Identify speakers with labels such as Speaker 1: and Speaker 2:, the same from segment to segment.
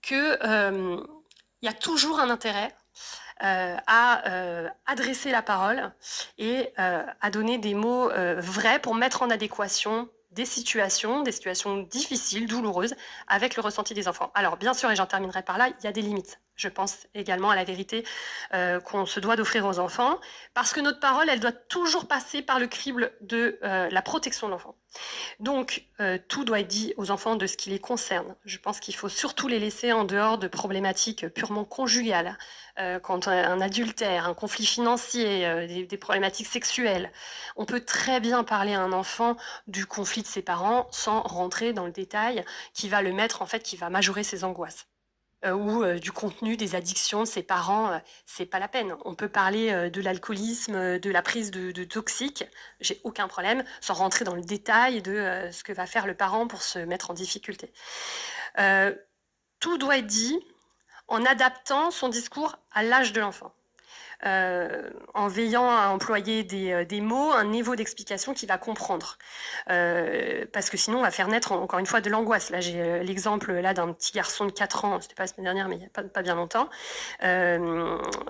Speaker 1: que il y a toujours un intérêt à adresser la parole et à donner des mots vrais pour mettre en adéquation des situations difficiles, douloureuses, avec le ressenti des enfants. Alors, bien sûr, et j'en terminerai par là, il y a des limites. Je pense également à la vérité qu'on se doit d'offrir aux enfants, parce que notre parole, elle doit toujours passer par le crible de la protection de l'enfant. Donc, tout doit être dit aux enfants de ce qui les concerne. Je pense qu'il faut surtout les laisser en dehors de problématiques purement conjugales, quand un adultère, un conflit financier, des problématiques sexuelles. On peut très bien parler à un enfant du conflit de ses parents sans rentrer dans le détail qui va le mettre, en fait, qui va majorer ses angoisses. Ou du contenu des addictions de ses parents, c'est pas la peine. On peut parler de l'alcoolisme, de la prise de toxiques, j'ai aucun problème, sans rentrer dans le détail de ce que va faire le parent pour se mettre en difficulté. Tout doit être dit en adaptant son discours à l'âge de l'enfant. En veillant à employer des mots, un niveau d'explication qu'il va comprendre. Parce que sinon, on va faire naître encore une fois de l'angoisse. Là, j'ai l'exemple là d'un petit garçon de 4 ans, c'était pas la semaine dernière, mais il n'y a pas bien longtemps.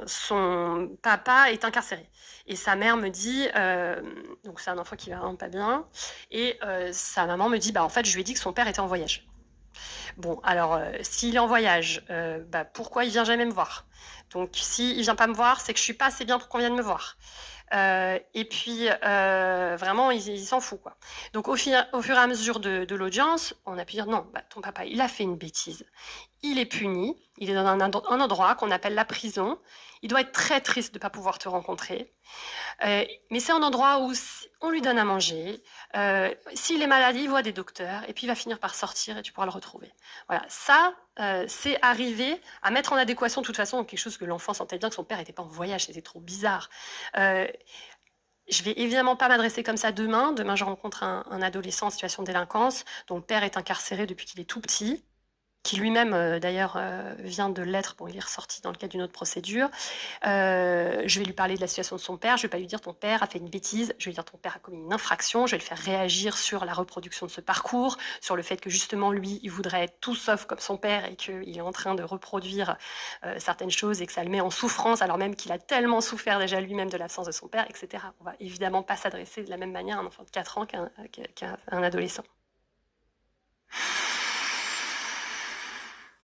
Speaker 1: Son papa est incarcéré. Et sa mère me dit, donc c'est un enfant qui va vraiment pas bien, et sa maman me dit, bah en fait, je lui ai dit que son père était en voyage. Bon, alors, s'il est en voyage, bah, pourquoi il vient jamais me voir? Donc, s'il vient pas me voir, c'est que je suis pas assez bien pour qu'on vienne me voir. Et puis, vraiment, il s'en fout, quoi. Donc, au fur et à mesure de l'audience, on a pu dire non, bah, ton papa, il a fait une bêtise. Il est puni, il est dans un endroit qu'on appelle la prison. Il doit être très triste de ne pas pouvoir te rencontrer. Mais c'est un endroit où on lui donne à manger. S'il est malade, il voit des docteurs et puis il va finir par sortir et tu pourras le retrouver. Voilà, ça, c'est arriver à mettre en adéquation de toute façon quelque chose que l'enfant sentait bien que son père n'était pas en voyage, c'était trop bizarre. Je vais évidemment pas m'adresser comme ça demain. Demain, je rencontre un adolescent en situation de délinquance dont le père est incarcéré depuis qu'il est tout petit, qui lui-même d'ailleurs vient de l'être, bon il est ressorti dans le cadre d'une autre procédure. Je vais lui parler de la situation de son père, je vais pas lui dire ton père a fait une bêtise, je vais lui dire ton père a commis une infraction, je vais le faire réagir sur la reproduction de ce parcours, sur le fait que justement lui il voudrait être tout sauf comme son père et qu'il est en train de reproduire certaines choses et que ça le met en souffrance alors même qu'il a tellement souffert déjà lui-même de l'absence de son père, etc. On va évidemment pas s'adresser de la même manière à un enfant de 4 ans qu'à un adolescent.